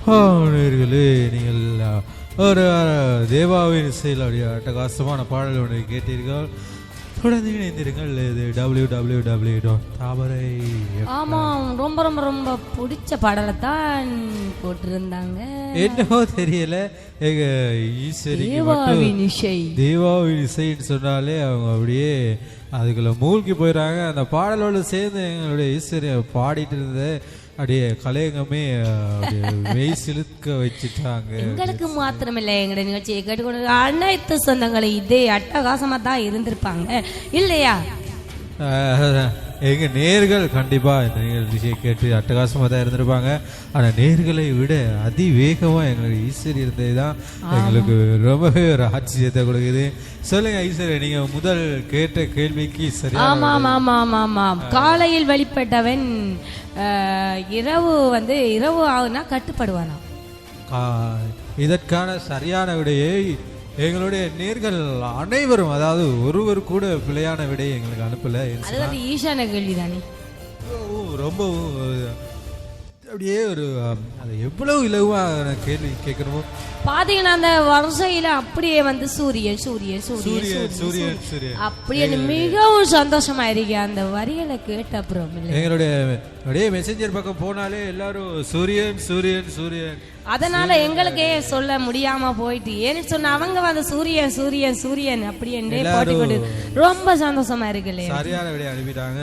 நேயர்களே, நீங்கள் ஒரு தேவாவின் இசையிலுடைய அட்டகாசமான பாடல் ஒன்றை கேட்டீர்கள். தொடர்ந்து இணைந்திருங்கள். இது www.தாமரை. ஆமாம், ரொம்ப ரொம்ப ரொம்ப பிடிச்ச பாடலை தான் போட்டிருந்தாங்க. என்னவோ தெரியல, எங்க தேவாவின் இசை தேவாவின் இசைன்னு சொன்னாலே அவங்க அப்படியே அதுக்குள்ள மூழ்கி போயிடறாங்க. அந்த பாடலோடு சேர்ந்து எங்களுடைய ஈஸ்வரியை பாடிட்டு இருந்த அப்படியே கலையங்கமே மெய் சிலுக்க வச்சுட்டாங்க. எங்களுக்கு மாத்திரமில்லை, எங்களுடைய நிகழ்ச்சியை கேட்டுக்கொண்டு அனைத்து சொந்தங்களை இதே அட்டகாசமா தான் இருந்திருப்பாங்க இல்லையா? எங்க நேர்கள் கண்டிப்பா இந்த நிகழ்ச்சியை கேட்டு அட்டகாசமா தான் இருந்திருப்பாங்க. ஆனா நேர்களை விட அதிவேகமா எங்களுக்கு ஈஸ்வரி இருந்தது தான் எங்களுக்கு ரொம்பவே ஒரு ஆச்சரியத்தை கொடுக்குது. சொல்லுங்க ஈஸ்வரி, நீங்க முதல் கேட்ட கேள்விக்கு சரியா? ஆமாம் ஆமாம் ஆமாம், காலையில் வெளிப்பட்டவன் இரவு ஆகுனா கட்டுப்படுவானா? இதற்கான சரியான விடையை எங்களுடைய நேர்கள் அனைவரும், அதாவது ஒருவர் கூட பிழையான விடையை எங்களுக்கு அனுப்பல. அது ஈஷான கேள்விதானே, ரொம்ப அப்படியே ஒரு அது எவ்வளவு இலவா கேள்வி கேட்கணுமோ பாத்தீங்கன்னா அந்த வரிசையில அப்படியே சூரியன் சூரியன் சூரியன் சூரியன் சூரியன் அப்படியே மிகவும் சந்தோஷமா இருக்கு அந்த வரிகளை கேட்ட அப்புறம். எங்களுடைய அப்படியே மெசேஞ்சர் பக்கம் போனாலே எல்லாரும் சூரியன் சூரியன் சூரியன். அதனால எங்களுக்கே சொல்ல முடியாம போயிட்டு, ஏன்னு சொன்ன அவங்க சூரியன் சூரியன் சூரியன் அப்படியே போட்டுக்கொண்டு ரொம்ப சந்தோஷமா இருக்கு இல்லையா? சரியான விடையை அனுப்பிட்டாங்க.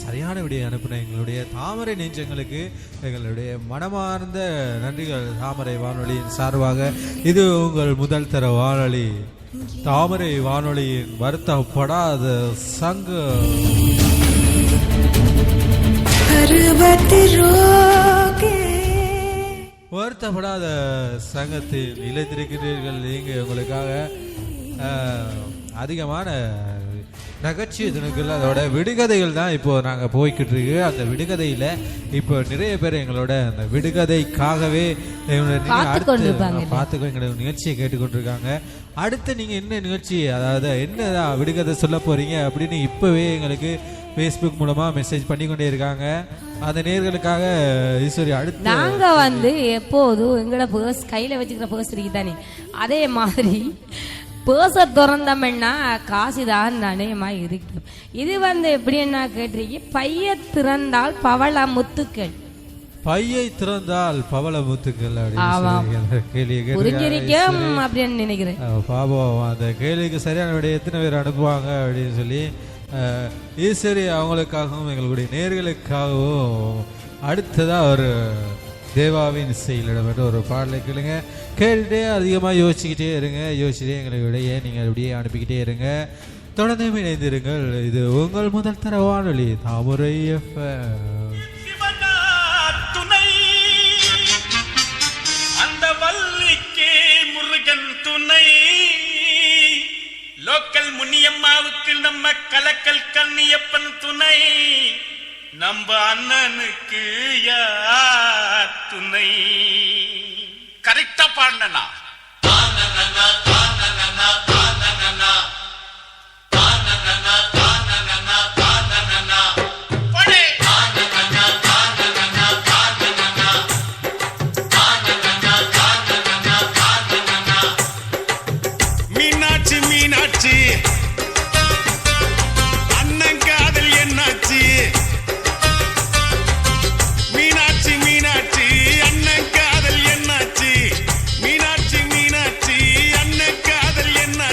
சரியான விடையை அனுப்பின எங்களுடைய தாமரை நெஞ்சங்களுக்கு எங்களுடைய மனமார்ந்த நன்றிகள். தாமரை வானொலியின் சார்பாக இது உங்கள் முதல் தர வானொலி தாமரை வானொலியின் வருத்தப்படாத சங்க வருத்தப்படாத சங்கத்தில் இழைத்திருக்கிறீர்கள். நீங்க உங்களுக்காக அதிகமான நகைச்சுவை தினங்கள், அதோட விடுகதைகள் தான் இப்போ நாங்கள் போய்கிட்டு இருக்கு. அந்த விடுகதையில இப்போ நிறைய பேர் எங்களோட அந்த விடுகதைக்காகவே பார்த்துக்கோ எங்களோட நிகழ்ச்சியை கேட்டுக்கொண்டிருக்காங்க. அடுத்து நீங்க என்ன நிகழ்ச்சி, அதாவது என்ன விடுகதை சொல்ல போறீங்க அப்படின்னு இப்பவே எங்களுக்கு ஃபேஸ்புக் மூலமா மெசேஜ் பண்ணி கொண்டே இருக்காங்க. அந்த நேர்களுக்காக ஈஸ்வரி அடுத்து நாங்க எப்போதும் எங்களோட பர்ஸ் கையில வச்சுக்கிற பர்ஸ் இருக்கு தானே, அதே மாதிரி பேச திறந்தோம்னா காசுதான் நாணயமா இருக்கும். இது எப்படின்னா கேட்டிருக்கீங்க, பைய திறந்தால் பவள முத்துக்கள். பையை திறந்தால் பவள முத்துக்கள் புரிஞ்சிருக்கோம் அப்படின்னு நினைக்கிறேன். பாபம் அந்த கேள்விக்கு சரியான விட எத்தனை பேர் அனுப்புவாங்க அப்படின்னு சொல்லி ஈஸ்வரி அவங்களுக்காகவும் எங்களுடைய நேர்களுக்காகவும் அடுத்ததா ஒரு தேவாவின் இசையில் இடம்பெற்ற ஒரு பாடலை கேளுங்க. கேட்டுட்டே அதிகமாக யோசிச்சுக்கிட்டே இருங்க. யோசிச்சுட்டே எங்களுக்கு விடையே நீங்கள் அப்படியே அனுப்பிக்கிட்டே இருங்க. தொடர்ந்து இணைந்திருங்கள். இது உங்கள் முதல் தர வானொலி தாமரை FM. அந்த வள்ளிக்கே முருகன் துணை, லோக்கல் முனியம்மாவுக்கு நம்ம கலக்கல் கண்ணியப்பன் துணை, நம்ம அண்ணனுக்கு யார் துணை? கரெக்டா பாடினா மீனாட்சி மீனாட்சி அண்ணன் காதல் என்னாச்சு? மீனாட்சி மீனாட்சி அண்ணன் காதல் என்னாச்சு? மீனாட்சி மீனாட்சி அண்ணன் காதல் என்னாச்சு?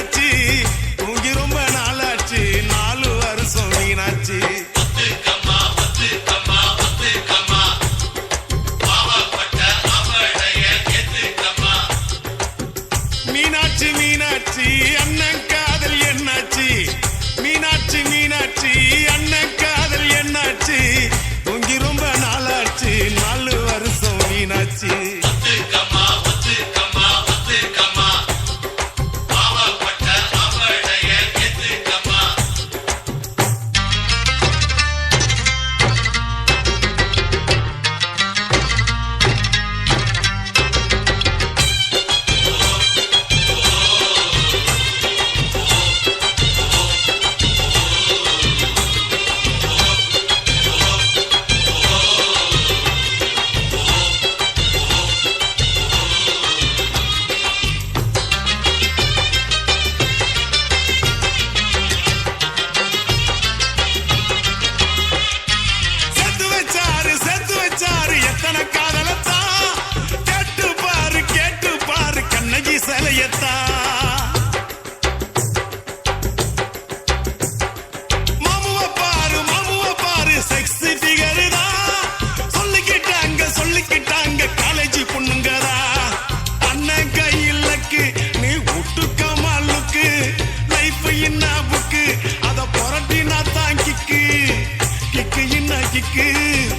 கிக்கு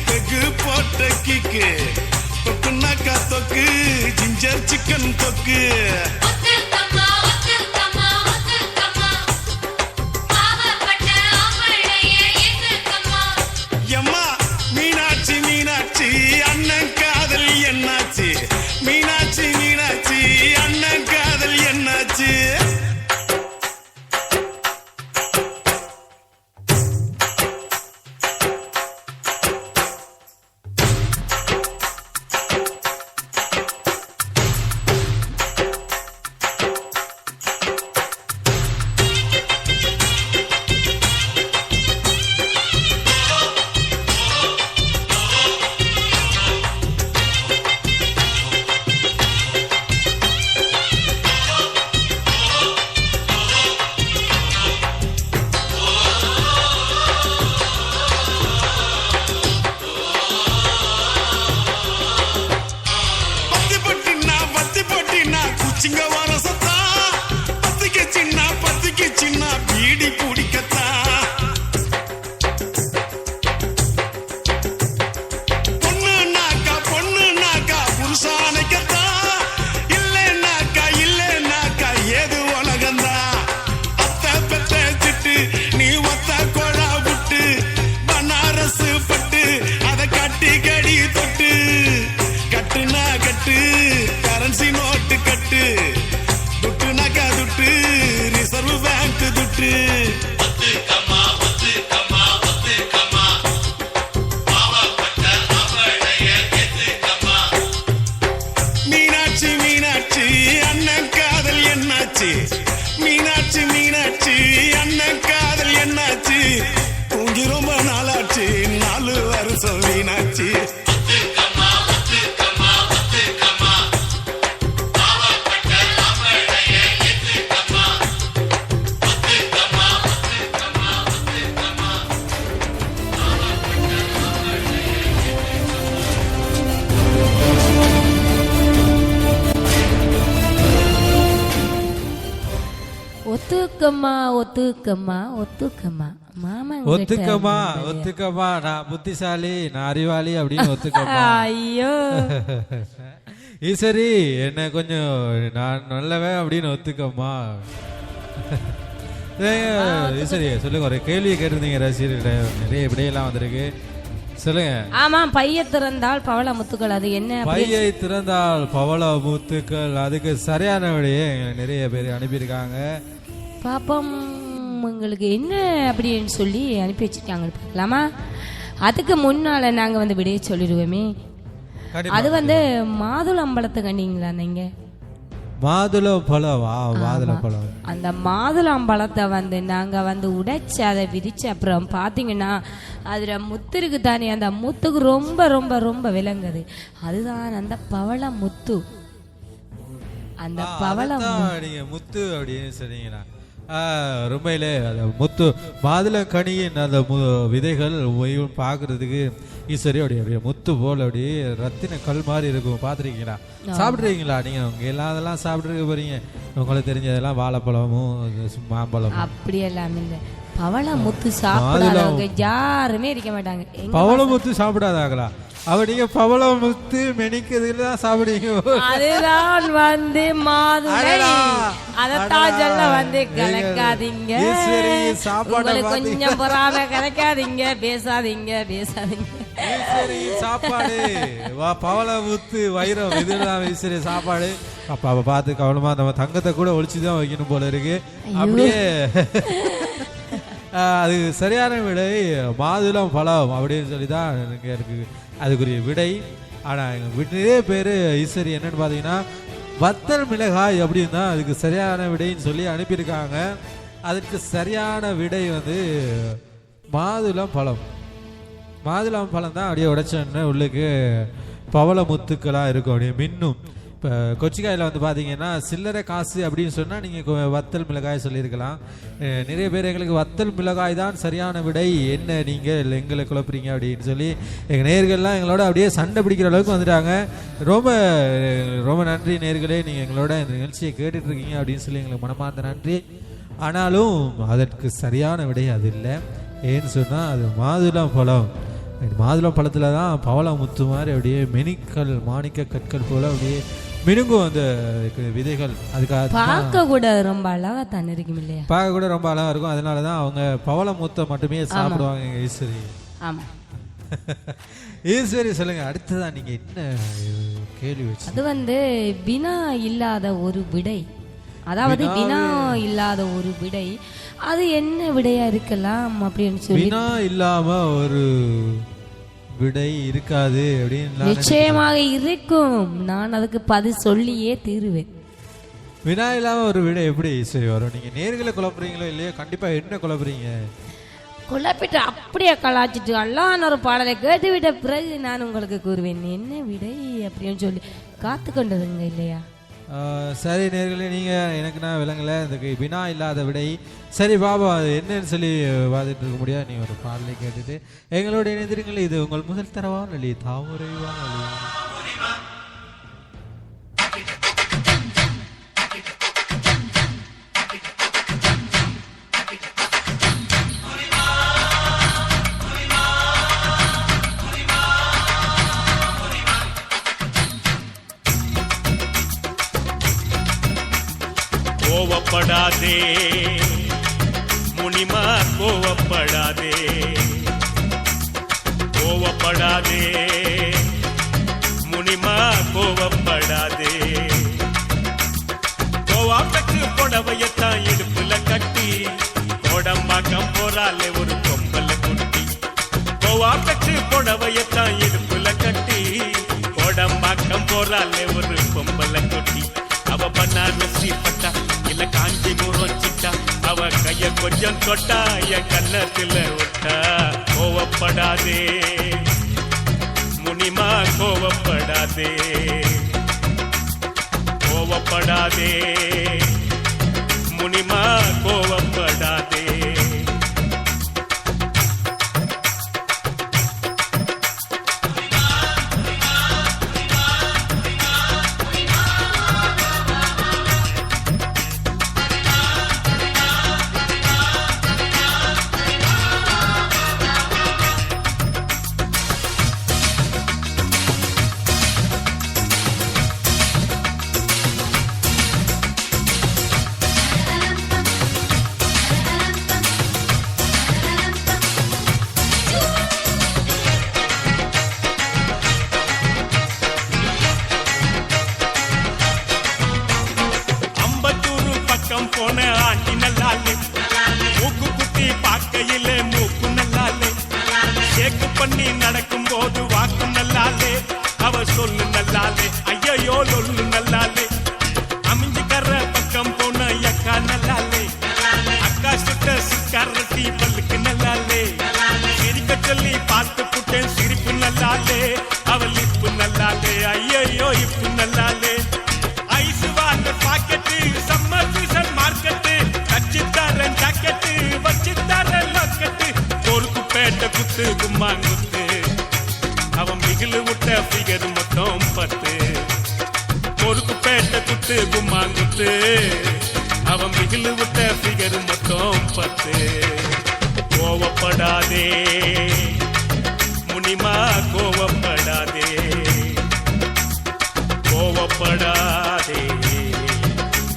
பெகு போட்ட கிக்கு தொக்குனாக்கா தொக்கு ஜிஞ்சர் சிக்கன் தொக்கு எம்மா மீனாட்சி மீனாட்சி அண்ணன் காதல் என்னாச்சு மீனாட்சி மீனாட்சி அண்ணன் காதல் என்னாச்சு சிங்க வரசத்தா பத்திக்கு சின்ன பீடி பிடிக்கத்தா பொண்ணுனாக்கா புருஷானைக்கத்தா இல்லைனாக்கா ஏது உலகந்தா அத்த பெத்த திட்டு நீ ஒத்த கொழா விட்டு பனாரசு பட்டு அதை கட்டி கடி தொட்டு கட்டுனா கட்டு கரன்சி நோட்டு கட்டு துட்டு நகா துட்டு ரிசர்வ் பேங்க் துட்டு மீனாட்சி மீனாட்சி அண்ணன் காதல் என்னாச்சு மீனாட்சி மீனாட்சி அண்ணன் காதல் என்னாச்சு தூங்கி ரொம்ப நாளாச்சு 4 வருஷம் மீனாட்சி ஒத்துக்கம்மா மாமா ஒத்துக்கம்மா நான் புத்திசாலி நான் அறிவாளி அப்படின்னு ஒத்துக்கம்மா. ஐயோ ஈஸ்வரி என்ன கொஞ்சம் நான் நல்லவன் அப்படின்னு ஒத்துக்கம்மா. ஈஸ்வரி சொல்லுங்க, ஒரு கேள்வியை கேட்டிருந்தீங்க ரசிகர்கிட்ட, நிறைய இப்படியெல்லாம் வந்திருக்கு, சொல்லுங்க. ஆமா, பைய திறந்தால் பவள முத்துக்கள், அது என்ன? பையை திறந்தால் பவள முத்துக்கள், அதுக்கு சரியான விடையே நிறைய பேர் அனுப்பியிருக்காங்க. பாப்பம் உங்களுக்கு என்ன அப்படின்னு சொல்லி அனுப்பி வச்சிருக்காங்க பார்க்கலாமா? அதுக்கு முன்னால நாங்க வந்து விடையை சொல்லிடுவோமே. அது வந்து மாதுளம்பழத்தை கண்டீங்களா நீங்க? மாதுளம்பழம், மாதுளம்பழம். அந்த மாதுளம்பழத்தை வந்து நாங்க வந்து உடைச்சு அதை விரிச்சு அப்புறம் பாத்தீங்கன்னா அதுல முத்து இருக்கு தானே, அந்த முத்துக்கு ரொம்ப ரொம்ப ரொம்ப விளங்குது, அதுதான் அந்த பவள முத்து. அந்த பவள நீங்க முத்து அப்படின்னு சொன்னீங்கன்னா ரொம்பயிலே அந்த முத்து மாதுளக்கனியின் அந்த விதைகள் பார்க்கறதுக்கு ஈஸ்வரி அப்படியே முத்து போல் அப்படியே ரத்தின கல் மாதிரி இருக்கும். பார்த்துருக்கீங்களா? சாப்பிட்றீங்களா நீங்க? உங்க எல்லாம் அதெல்லாம் சாப்பிட்ருக்க போறீங்க. உங்களுக்கு தெரிஞ்சதெல்லாம் வாழைப்பழமும் மாம்பழமும் அப்படி எல்லாம் இல்லை. பவள முத்து சாப்பிடாதவங்க யாருமே இருக்க மாட்டாங்க. பவள முத்து சாப்பிடாதாங்களா? அவ நீங்க பவள முத்து மெனிக்கிறதுல தான் சாப்பிடுவீங்க. அதுதான் வந்து மாதுளை, அதத்தான் சொல்ல வந்து கலக்காதீங்க, உங்களுக்கு கொஞ்சம் பொறாம கலக்காதீங்க, பேசாதீங்க. சாப்பாடு பவள முத்து வைரம் இதுதான் ஈஸ்வரி சாப்பாடு. அப்ப அவ பார்த்து கவனமா நம்ம தங்கத்தை கூட ஒழிச்சுதான் வைக்கணும் போல இருக்கு. அப்படியே அது சரியான விடை மாதுளம் பழம் அப்படின்னு சொல்லிதான் எனக்கு இருக்கு அதுக்குரிய விடை. ஆனால் நிறைய பேர் ஈஸ்வரி என்னன்னு பார்த்தீங்கன்னா வத்தல் மிளகாய் அப்படின்னு தான் அதுக்கு சரியான விடைன்னு சொல்லி அனுப்பியிருக்காங்க. அதுக்கு சரியான விடை வந்து மாதுளம் பழம். மாதுளம் பழம் தான் அப்படியே உடைச்சோன்னு உள்ளுக்கு பவள முத்துக்களாக இருக்கும், அப்படியே மின்னும். இப்போ கொச்சிக்காயில் வந்து பார்த்தீங்கன்னா சில்லறை காசு அப்படின்னு சொன்னால் நீங்கள் வத்தல் மிளகாய் சொல்லியிருக்கலாம். நிறைய பேர் எங்களுக்கு வத்தல் மிளகாய் தான் சரியான விடை, என்ன நீங்கள் எங்களை குழப்புறீங்க அப்படின்னு சொல்லி எங்கள் நேயர்கள்லாம் எங்களோட அப்படியே சண்டை பிடிக்கிற அளவுக்கு வந்துட்டாங்க. ரொம்ப ரொம்ப நன்றி நேயர்களே, நீங்கள் எங்களோட இந்த நிகழ்ச்சியை கேட்டுட்ருக்கீங்க அப்படின்னு சொல்லி எங்களுக்கு மனமார்ந்த நன்றி. ஆனாலும் அதற்கு சரியான விடை அது இல்லை. ஏன்னு சொன்னால் அது மாதுளம் பழம். மாதுளம் பழத்தில் தான் பவள முத்து மாதிரி அப்படியே மெனிக்கல் மாணிக்க கற்கள் போல அப்படியே மினுங்கும் அந்த விதைகள். அதுக்காக பார்க்க கூட ரொம்ப அழகா தான் இருக்கும் இல்லையா? பார்க்க கூட ரொம்ப அழகா இருக்கும். அதனால தான் அவங்க பவள முத்தை மட்டுமே சாப்பிடுவாங்க எங்க ஈஸ்வரி. ஆமா. ஈஸ்வரி சொல்லுங்க, அடுத்ததான் நீங்க என்ன கேள்வி வச்சு? அது வினா இல்லாத ஒரு விடை, அதாவது வினா இல்லாத ஒரு விடை, அது என்ன விடையா இருக்கலாம் அப்படின்னு சொல்லி. வினா இல்லாம ஒரு விடை இருக்காது அப்படின்னு நிச்சயமாக இருக்கும். நான் அதுக்கு பதில் சொல்லியே தீருவேன். வினா இல்லாம ஒரு விடை எப்படி சரி வரும்? நீங்க நேர்களை குழப்புறீங்களோ இல்லையோ, கண்டிப்பா என்ன குழப்புறீங்க? குழப்பிட்டு அப்படியே கலாச்சிட்டு அல்லான்னு ஒரு பாடலை கேட்டுவிட்ட பிறகு நான் உங்களுக்கு கூறுவேன் என்ன விடை அப்படின்னு சொல்லி காத்து கொண்டதுங்க இல்லையா? சரி நேர்களே, நீங்கள் எனக்கு நான் விளங்கலை இந்த வினா இல்லாத விடை. சரி பாபா, அது என்னன்னு சொல்லி வாதிட்டு இருக்க முடியாது. நீங்கள் ஒரு பாடலை கேட்டுட்டு எங்களோட இணைந்திருங்கள். இது உங்கள் முதல் தரவான வழி, தாமுறைவான வழி. கோவப்படாதே முனிமா, கோவப்படாதே, கோவப்படாதே முனிமா, கோவப்படாதே. கோவாப்பட்டு புடவையத்தான் இடுப்புல கட்டி கோடம்பாக்கம் போறாலே ஒரு பொம்பளை குட்டி. கோவாப்பட்டு புடவையத்தான் இடுப்புல கட்டி கோடம்பாக்கம் போறாலே ஒரு பொம்பளை குட்டி. அவ பன்னாரசி பட்டா இல்ல காஞ்சி முறைச்சிட்டா, அவ கைய கொஞ்சம் தொட்டா என் கண்ணத்துல விட்டா. கோவப்படாதே முனிமா, கோவப்படாதே, கோவப்படாதே முனிமா, கோவப்படாதே. போன ஆண்டி நல்லாலே, மூக்கு குத்தி பார்க்கையிலே மூக்கு நல்லாலே, சேக்கு பண்ணி நடக்கும் போது வாக்கு நல்லாலே, அவ சொல்லு நல்லாலே, ஐயோ லொல்லு நல்லாலே. அமைஞ்சுக்கற பக்கம் போன அக்கா நல்லாலே, அக்கா சுட்ட சிக்காரட்டி பல்லுக்கு நல்லாலே, சிரிக்க சொல்லி பார்த்து புட்டேன் சிரிப்பு நல்லாலே, அவள் இப்பு நல்லாலே, ஐயோ இப்பு நல்லாலே. ஐசு வாங்க பாக்கெட்டு சம்மர் சீசன் மார்க்கெட்டு, கச்சித்தாரன் ஜாக்கெட்டு வச்சித்தாரன் லாக்கெட்டு, பொறுக்கு பேட்ட குத்து கும்மாங்குத்து, அவன் மிகிலு விட்ட ஃபிகர் மொத்தம் 10. பொறுக்கு பேட்ட குத்து கும்மாங்குத்து, அவன் மிகிலு விட்ட ஃபிகர் மொத்தம் 10. கோவப்படாதே முனிமா, கோவப்படாதே, கோவப்படாதே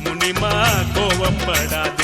முனிமா, கோவப்படாதே.